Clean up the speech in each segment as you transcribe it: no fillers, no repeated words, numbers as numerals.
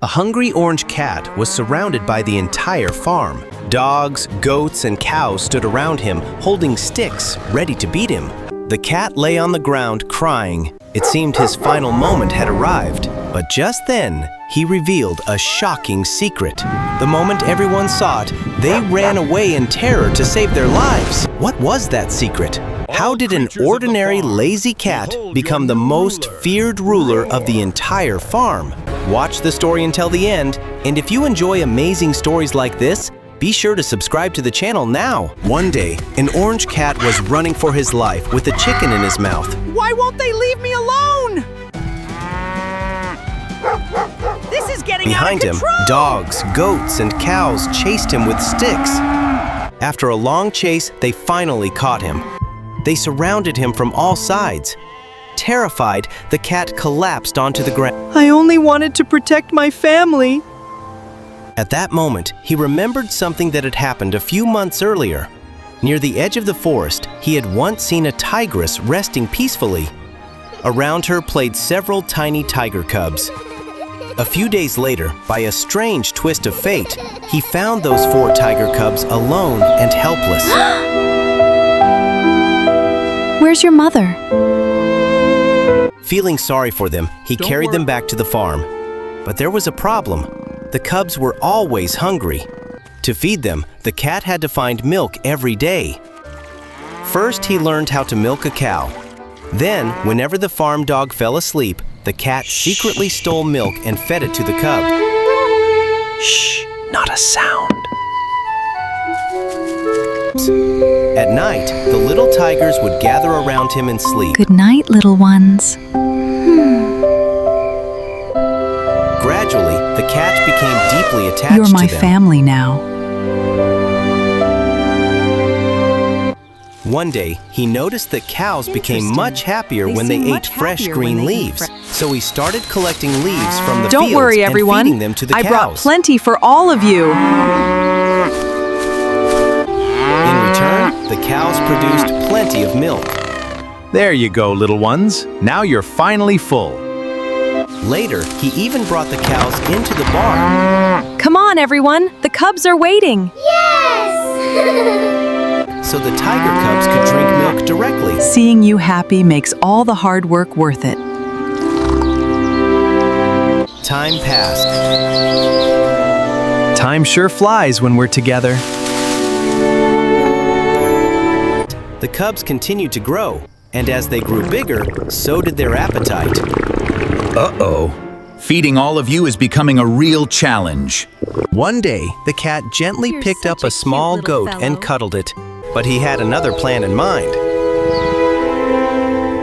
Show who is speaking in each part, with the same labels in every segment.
Speaker 1: A hungry orange cat was surrounded by the entire farm. Dogs, goats, and cows stood around him, holding sticks, ready to beat him. The cat lay on the ground, crying. It seemed his final moment had arrived. But just then, he revealed a shocking secret. The moment everyone saw it, they ran away in terror to save their lives. What was that secret? How did an ordinary lazy cat become the most feared ruler of the entire farm? Watch the story until the end, and if you enjoy amazing stories like this, be sure to subscribe to the channel now. One day, an orange cat was running for his life with a chicken in his mouth.
Speaker 2: Why won't they leave me alone? This is getting
Speaker 1: Behind
Speaker 2: out of
Speaker 1: him,
Speaker 2: control!
Speaker 1: dogs, goats, and cows chased him with sticks. After a long chase, they finally caught him. They surrounded him from all sides. Terrified, the cat collapsed onto the ground.
Speaker 2: I only wanted to protect my family.
Speaker 1: At that moment, he remembered something that had happened a few months earlier. Near the edge of the forest, he had once seen a tigress resting peacefully. Around her played several tiny tiger cubs. A few days later, by a strange twist of fate, he found those 4 tiger cubs alone and helpless.
Speaker 3: Where's your mother?
Speaker 1: Feeling sorry for them, he carried them back to the farm. But there was a problem. The cubs were always hungry. To feed them, the cat had to find milk every day. First, he learned how to milk a cow. Then, whenever the farm dog fell asleep, the cat secretly stole milk and fed it to the cub. Shh, not a sound. At night, the little tigers would gather around him and sleep.
Speaker 3: Good night, little ones.
Speaker 1: Gradually, the cat became deeply attached to them.
Speaker 3: You're my family now.
Speaker 1: One day, he noticed that cows became much happier when they ate fresh green leaves. So he started collecting leaves from the
Speaker 2: Don't
Speaker 1: fields
Speaker 2: worry,
Speaker 1: and
Speaker 2: everyone.
Speaker 1: feeding them to the
Speaker 2: I
Speaker 1: cows.
Speaker 2: brought plenty for all of you.
Speaker 1: In return, the cows produced plenty of milk.
Speaker 4: There you go, little ones. Now you're finally full.
Speaker 1: Later, he even brought the cows into the barn.
Speaker 2: Come on, everyone. The cubs are waiting.
Speaker 1: So the tiger cubs could drink milk directly.
Speaker 2: Seeing you happy makes all the hard work worth it.
Speaker 1: Time passed.
Speaker 4: Time sure flies when we're together.
Speaker 1: The cubs continued to grow, and as they grew bigger, so did their appetite.
Speaker 5: Uh-oh. Feeding all of you is becoming a real challenge.
Speaker 1: One day, the cat gently
Speaker 3: You're
Speaker 1: picked up
Speaker 3: such
Speaker 1: a
Speaker 3: a
Speaker 1: small
Speaker 3: cute little
Speaker 1: goat
Speaker 3: fellow.
Speaker 1: and cuddled it. But he had another plan in mind.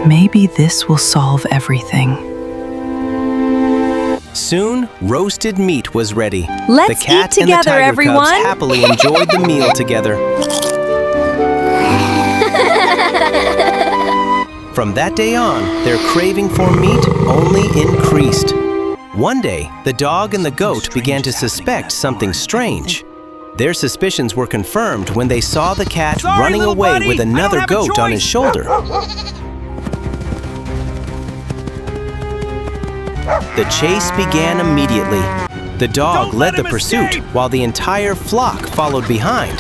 Speaker 2: Maybe this will solve everything.
Speaker 1: Soon, roasted meat was ready.
Speaker 2: Let's
Speaker 1: the cat
Speaker 2: eat
Speaker 1: and the
Speaker 2: together,
Speaker 1: tiger
Speaker 2: everyone.
Speaker 1: cubs happily enjoyed the meal together. From that day on, their craving for meat only increased. One day, the dog and the goat began to suspect something strange. Their suspicions were confirmed when they saw the cat running away with another goat on his shoulder. The chase began immediately. The dog led the pursuit while the entire flock followed behind.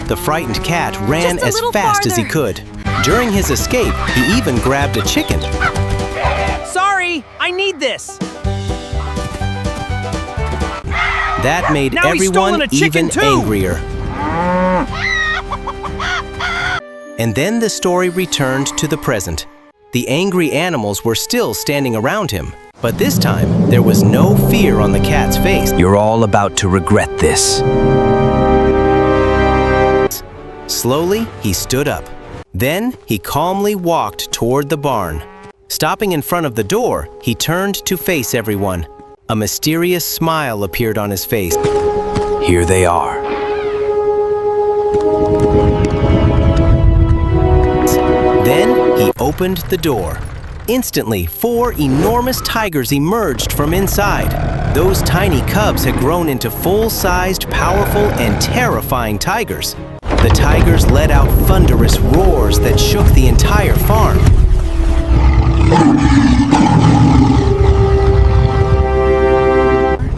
Speaker 1: The frightened cat ran
Speaker 2: Just a
Speaker 1: as
Speaker 2: little
Speaker 1: fast as he could. During his escape, he even grabbed a chicken.
Speaker 2: Sorry, I need this.
Speaker 1: That made
Speaker 2: Now he's stolen
Speaker 1: everyone
Speaker 2: a chicken
Speaker 1: even
Speaker 2: too.
Speaker 1: angrier. And then the story returned to the present. The angry animals were still standing around him, but this time there was no fear on the cat's face.
Speaker 4: You're all about to regret this.
Speaker 1: Slowly, he stood up. Then he calmly walked toward the barn. Stopping in front of the door, he turned to face everyone. A mysterious smile appeared on his face.
Speaker 4: Here they are.
Speaker 1: Then he opened the door. Instantly, 4 enormous tigers emerged from inside. Those tiny cubs had grown into full-sized, powerful, and terrifying tigers. The tigers let out thunderous roars that shook the entire farm.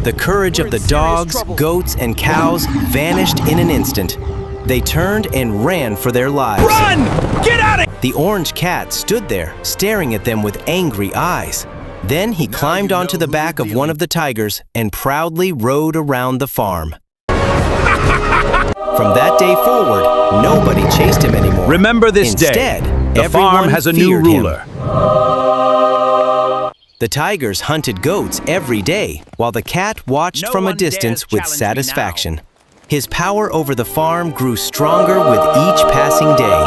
Speaker 1: The courage of the dogs, goats, and cows vanished in an instant. They turned and ran for their lives.
Speaker 2: Run! Get out of here!
Speaker 1: The orange cat stood there, staring at them with angry eyes. Then he climbed onto the back of one of the tigers and proudly rode around the farm. From that day forward, nobody chased him anymore.
Speaker 4: Remember this
Speaker 1: Instead,
Speaker 4: day. The farm has a new
Speaker 1: feared him.
Speaker 4: ruler.
Speaker 1: The tigers hunted goats every day, while the cat watched from a distance with satisfaction. His power over the farm grew stronger with each passing day.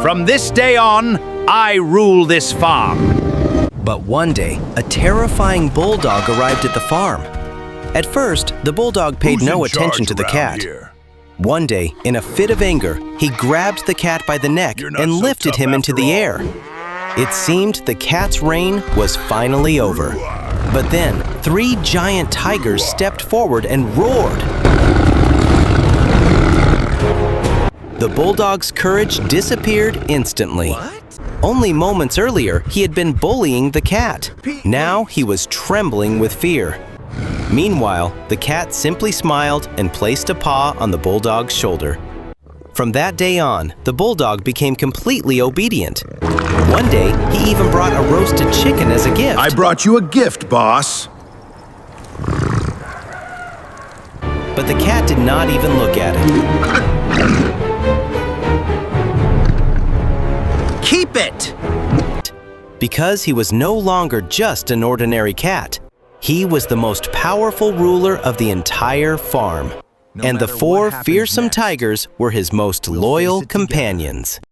Speaker 4: From this day on, I rule this farm.
Speaker 1: But one day, a terrifying bulldog arrived at the farm. At first, the bulldog paid no attention to the cat. One day, in a fit of anger, he grabbed the cat by the neck and lifted him into the air. It seemed the cat's reign was finally over. But then, 3 giant tigers stepped forward and roared. The bulldog's courage disappeared instantly. Only moments earlier, he had been bullying the cat. Now he was trembling with fear. Meanwhile, the cat simply smiled and placed a paw on the bulldog's shoulder. From that day on, the bulldog became completely obedient. One day, he even brought a roasted chicken as a gift.
Speaker 5: I brought you a gift, boss.
Speaker 1: But the cat did not even look at it.
Speaker 2: Keep it!
Speaker 1: Because he was no longer just an ordinary cat. He was the most powerful ruler of the entire farm. And the 4 fearsome tigers were his most loyal companions.